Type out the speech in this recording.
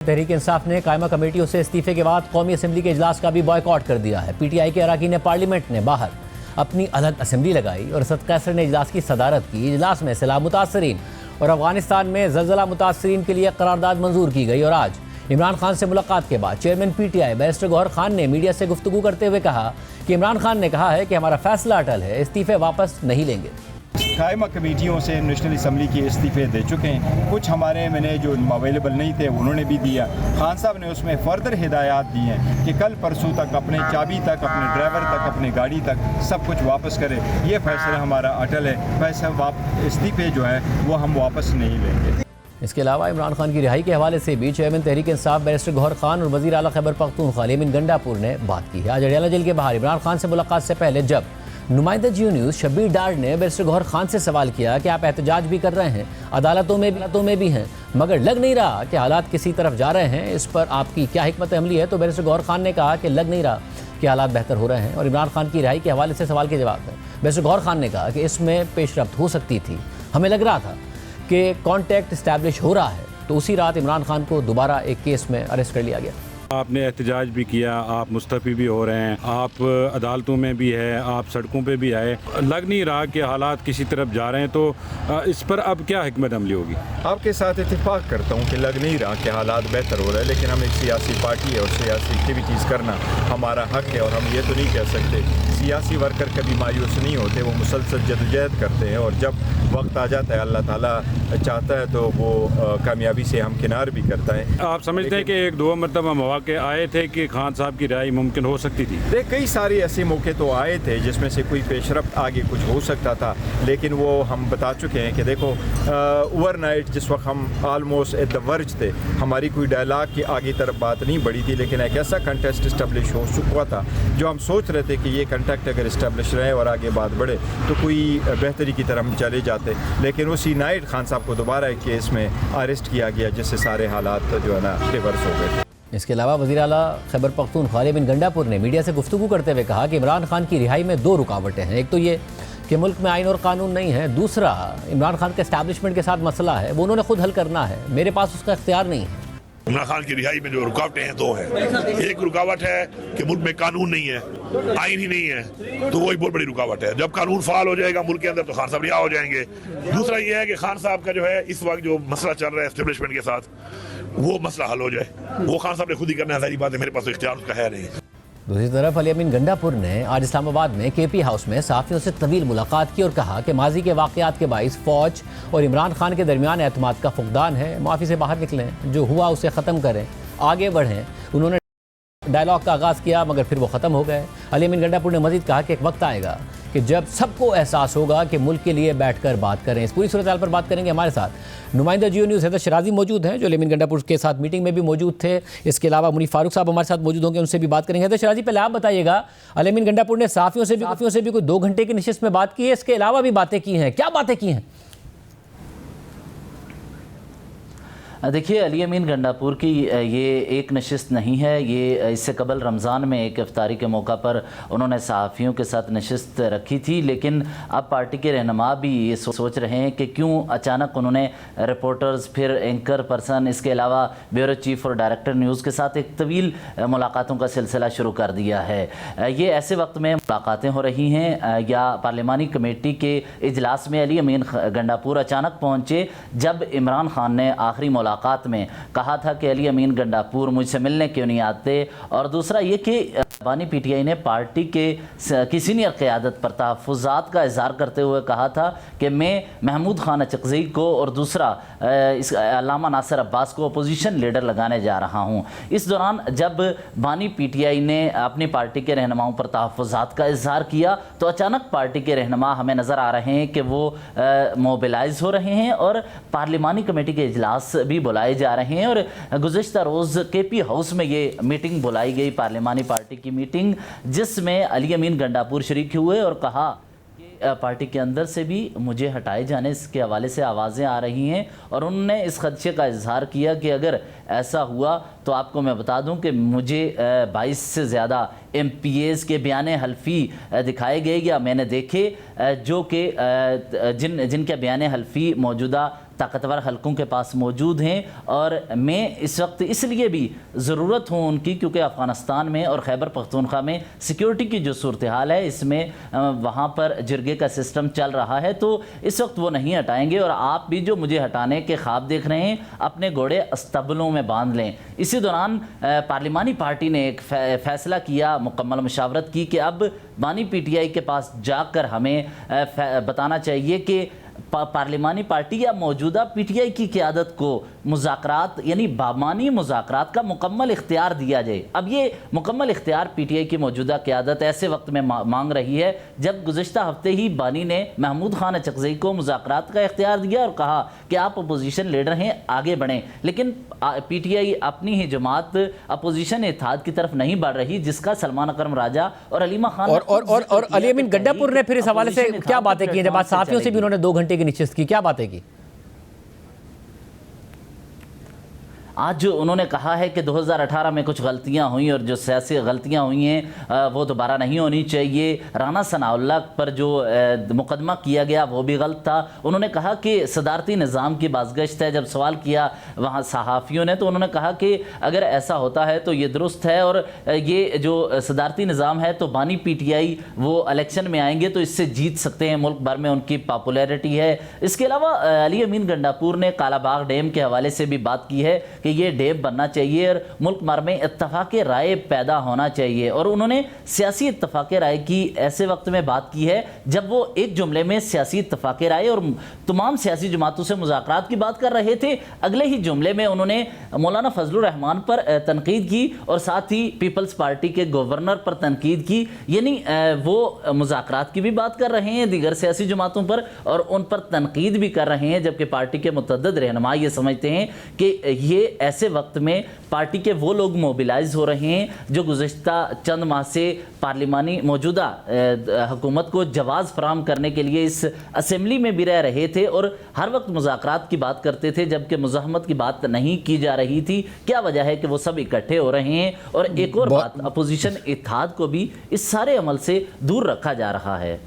तहरीक इंसाफ ने कायमा कमेटियों से इस्तीफे के बाद कौमी असम्बली के इजलास का भी बॉयकॉट कर दिया है। PTI के अरकान पार्लियामेंट ने बाहर अपनी अलग असम्बली लगाई और असद कैसर ने इजलास की सदारत की। इजलास में सैलाब मुतासरीन और अफगानिस्तान में ज़लज़ला मुतासरीन के लिए करारदाद मंजूर की गई। और आज इमरान खान से मुलाकात के बाद chairman PTI barrister Gohar Khan ने मीडिया से गुफ्तगू करते हुए कहा कि इमरान खान ने कहा है कि हमारा फैसला अटल है, इस्तीफे वापस नहीं लेंगे। कायमा कमेटियों से नेशनल असम्बली के इस्तीफे दे चुके हैं। कुछ हमारे मैंने जो अवेलेबल नहीं थे उन्होंने भी दिया। खान साहब ने उसमें फर्दर हिदायत दी हैं कि कल परसों तक अपने चाबी तक, अपने ड्राइवर तक, अपनी गाड़ी तक सब कुछ वापस करें। ये फैसला हमारा अटल है। फैसला इस्तीफे जो है वो हम वापस नहीं लेंगे। इसके अलावा इमरान खान की रिहाई के हवाले से भी चेयरमैन तहरीक इंसाफ बैरिस्टर गौहर खान और वज़ीर आला खैबर पख्तूनख्वा लेमिन गंडापुर ने बात की है। आज अडयाला जेल के बाहर इमरान खान से मुलाकात से पहले जब नुमाइंदा जियो न्यूज़ शब्बीर डार ने बैरिस्टर गौहर खान से सवाल किया कि आप एहतजाज भी कर रहे हैं, अदालतों में भी हैं, मगर लग नहीं रहा कि हालात किसी तरफ जा रहे हैं, इस पर आपकी क्या हिकमत अमली है? तो बैरिस्टर गौहर खान ने कहा कि लग नहीं रहा कि हालात बेहतर हो रहे हैं। और इमरान खान की रिहाई के हवाले से सवाल के जवाब में बैरिस्टर गौहर खान ने कहा कि इसमें पेशरफ्त हो सकती थी। हमें लग रहा था कि कॉन्टैक्ट इस्टेब्लिश हो रहा है, तो उसी रात इमरान खान को दोबारा एक केस में अरेस्ट कर लिया गया। आपने एहतजाज भी किया, आप मुस्तफ़ी भी हो रहे हैं, आप अदालतों में भी है, आप सड़कों पे भी आए, लग नहीं रहा कि हालात किसी तरफ जा रहे हैं, तो इस पर अब क्या हिकमत अमली होगी? आपके साथ इत्तेफाक करता हूँ कि लग नहीं रहा कि हालात बेहतर हो रहे हैं, लेकिन हम एक सियासी पार्टी है और सियासी एक्टिविटीज़ करना हमारा हक है। और हम ये तो नहीं कह सकते, सियासी वर्कर कभी मायूस नहीं होते, वो मुसलसल जदोजहद करते हैं और जब वक्त आ जाता है, अल्लाह ताला चाहता है तो वो कामयाबी से हमकिनार भी करता है। आप समझते हैं कि एक दो मरतबा मौके आए थे कि खान साहब की रिहाई मुमकिन हो सकती थी? कई सारे ऐसे मौके तो आए थे जिसमें से कोई पेशरफ्त आगे कुछ हो सकता था, लेकिन वो हम बता चुके हैं कि देखो ओवरनाइट जिस वक्त हम आलमोस्ट एट द वर्ज थे, हमारी कोई डायलॉग की आगे तरफ बात नहीं बढ़ी थी, लेकिन एक ऐसा कंटेस्ट इस्टेब्लिश हो चुका था जो हम सोच रहे थे कि ये कंटेक्ट अगर इस्टेब्लिश रहे और आगे बात बढ़े तो कोई बेहतरी की तरफ हम चले जाते। लेकिन उसी नाइट खान साहब को दोबारा एक केस में अरेस्ट किया गया जिससे सारे हालात जो है ना रिवर्स हो गए। इसके अलावा वज़ीर आला खैबर पख्तूनख्वा लेमिन गंडापुर ने मीडिया से गुफ्तगू करते हुए कहा कि इमरान खान की रिहाई में दो रुकावटें हैं। एक तो ये कि मुल्क में आइन और कानून नहीं है, दूसरा इमरान खान के एस्टैब्लिशमेंट के साथ मसला है, वो उन्होंने खुद हल करना है, मेरे पास उसका इख्तियार नहीं है। इमरान खान की रिहाई में जो रुकावटें हैं दो हैं। एक रुकावट है कि मुल्क में कानून नहीं है, आइन ही नहीं है, तो वही बहुत बड़ी रुकावट है। जब कानून फाल हो जाएगा मुल्क के अंदर तो खान साहब रिहा हो जाएंगे। दूसरा ये है कि खान साहब का जो है इस वक्त जो मसला चल रहा है एस्टेब्लिशमेंट के साथ, वो मसला हल हो जाए, वो खान साहब ने खुद ही करना है, सारी बात है, मेरे पास तो इख्तियार उसका है नहीं। दूसरी तरफ अली अमीन गंडापुर ने आज इस्लामाबाद में KP हाउस में सहाफ़ियों से तवील मुलाकात की और कहा कि माजी के वाक़यात के बाइस फ़ौज और इमरान खान के दरमियान एतमाद का फुक़दान है, माफ़ी से बाहर निकलें, जो हुआ उसे ख़त्म करें, आगे बढ़ें। उन्होंने डायलॉग का आगाज़ किया मगर फिर वो ख़त्म हो गए। अली अमीन गंडापुर ने मज़ीद कहा कि एक वक्त आएगा कि जब सबको एहसास होगा कि मुल्क के लिए बैठकर बात करें। इस पूरी सूरत हाल पर बात करेंगे। हमारे साथ नुमाइंदा जियो न्यूज़ हैदर शराजी मौजूद हैं, जो अली अमीन गंडापुर के साथ मीटिंग में भी मौजूद थे। इसके अलावा मुनीफ फारूक साहब हमारे साथ मौजूद होंगे, उनसे भी बात करेंगे। हैदर शराजी, पहले आप बताइएगा, अली अमीन गंडापुर ने सहाफ़ियों से भी कोई 2 घंटे की नशिस्त में बात की है, इसके अलावा भी बातें की हैं, क्या बातें की हैं? देखिए, अली अमीन गंडापुर की ये एक नशिस्त नहीं है, ये इससे कबल रमज़ान में एक इफ्तारी के मौका पर उन्होंने सहाफ़ियों के साथ नशिस्त रखी थी। लेकिन अब पार्टी के रहनुमा भी ये सोच रहे हैं कि क्यों अचानक उन्होंने रिपोर्टर्स, फिर एंकर पर्सन, इसके अलावा ब्यूरो चीफ और डायरेक्टर न्यूज़ के साथ एक तवील मुलाकातों का सिलसिला शुरू कर दिया है। ये ऐसे वक्त में मुलाकातें हो रही हैं या पार्लिमानी कमेटी के इजलास में अली अमीन गंडापुर अचानक पहुँचे जब इमरान खान ने आखिरी मुलाकात में कहा था कि अली अमीन गंडापुर मुझसे मिलने क्यों नहीं आते। और दूसरा ये कि बानी PTI ने पार्टी की सीनियर क़यादत पर तहफ़्फ़ुज़ात का इज़हार करते हुए कहा था कि मैं महमूद खान अचकज़ई को और दूसरा इस अल्लामा नासिर अब्बास को अपोजिशन लीडर लगाने जा रहा हूँ। इस दौरान जब बानी PTI ने अपनी पार्टी के रहनुमाओं पर तहफ़्फ़ुज़ात का इज़हार किया तो अचानक पार्टी के रहनुमा हमें नज़र आ रहे हैं कि वो मोबिलाइज़ हो रहे हैं और पार्लिमानी कमेटी के इजलास भी बुलाए जा रहे हैं। और गुज़िश्ता रोज़ KP हाउस में ये मीटिंग बुलाई गई, पार्लिमानी पार्टी की मीटिंग, जिसमें अली अमीन गंडापुर शरीक हुए और कहा कि पार्टी के अंदर से भी मुझे हटाए जाने के हवाले से आवाज़ें आ रही हैं। और उन्होंने इस खदशे का इजहार किया कि अगर ऐसा हुआ तो आपको मैं बता दूं कि मुझे 22 से ज़्यादा MPAs के बयान हल्फी दिखाए गए या मैंने देखे, जो कि जिनके बयान हल्फी मौजूदा ताकतवर हलकों के पास मौजूद हैं, और मैं इस वक्त इसलिए भी ज़रूरत हूँ उनकी क्योंकि अफ़गानिस्तान में और खैबर पख्तूनख्वा में सिक्योरिटी की जो सूरत हाल है, इसमें वहाँ पर जिरगे का सिस्टम चल रहा है, तो इस वक्त वो नहीं हटाएंगे। और आप भी जो मुझे हटाने के ख्वाब देख रहे हैं, अपने घोड़े अस्तबलों में बांध लें। इसी दौरान पार्लिमानी पार्टी ने एक फ़ैसला किया, मुकम्मल मशावरत की कि अब बानी पीटीआई के पास जाकर हमें बताना चाहिए कि पार्लिमानी पार्टी या मौजूदा पीटीआई की क़यादत को मुज़ाकरात यानी बामानी मुज़ाकरात का मुकम्मल इख्तियार दिया जाए। अब ये मुकम्मल इख्तियार पीटीआई की मौजूदा क़यादत ऐसे वक्त में मांग रही है जब गुज़श्ता हफ्ते ही बानी ने महमूद खान अचकज़ई को मुज़ाकरात का इख्तियार दिया और कहा कि आप अपोजिशन लीडर हैं, आगे बढ़ें। लेकिन पीटीआई अपनी ही जमात अपोजिशन इत्तेहाद की तरफ नहीं बढ़ रही, जिसका सलमान अकरम राजा और अलीमा खान और अली अमीन गंडापुर ने फिर इस हवाले से क्या बातें की? जब आज साथियों से भी उन्होंने 2 घंटे की नशिस्त की, क्या बातें की? आज उन्होंने कहा है कि 2018 में कुछ गलतियां हुई और जो सियासी गलतियां हुई हैं वो दोबारा नहीं होनी चाहिए। राना सनाउल्लाह पर जो मुकदमा किया गया वो भी गलत था। उन्होंने कहा कि सदारती निज़ाम की बाज़गश्त है। जब सवाल किया वहाँ सहाफ़ियों ने तो उन्होंने कहा कि अगर ऐसा होता है तो ये दुरुस्त है, और ये जो सदारती निज़ाम है तो बानी पीटीआई वो इलेक्शन में आएंगे तो इससे जीत सकते हैं, मुल्क भर में उनकी पॉपुलैरिटी है। इसके अलावा अली अमीन गंडापुर ने कालाबाग डैम के हवाले से भी बात की है कि ये डैम बनना चाहिए और मुल्क भर में इत्तफाक राय पैदा होना चाहिए। और उन्होंने सियासी इत्तफाक राय की ऐसे वक्त में बात की है जब वो एक जुमले में सियासी इत्तफाक राय और तमाम सियासी जमातों से मुज़ाकरात की बात कर रहे थे। अगले ही जुमले में उन्होंने मौलाना फजलुर रहमान पर तनकीद की और साथ ही पीपल्स पार्टी के गवर्नर पर तनकीद की, यानी वो मुज़ाकरात की भी बात कर रहे हैं दीगर सियासी जमातों पर और उन पर तनकीद भी कर रहे हैं, जबकि पार्टी के मुतअद्दिद रहनुमा ये समझते हैं कि ये ऐसे वक्त में पार्टी के वो लोग मोबिलाइज हो रहे हैं जो गुज़श्ता चंद माह से पार्लिमानी मौजूदा हुकूमत को जवाज़ फराहम करने के लिए इस असेंबली में भी रह रहे थे और हर वक्त मुज़ाकरात की बात करते थे जबकि मुज़ाहमत की बात नहीं की जा रही थी। क्या वजह है कि वो सब इकट्ठे हो रहे हैं? और एक और बात, अपोजिशन इत्तेहाद को भी इस सारे अमल से दूर रखा जा रहा है।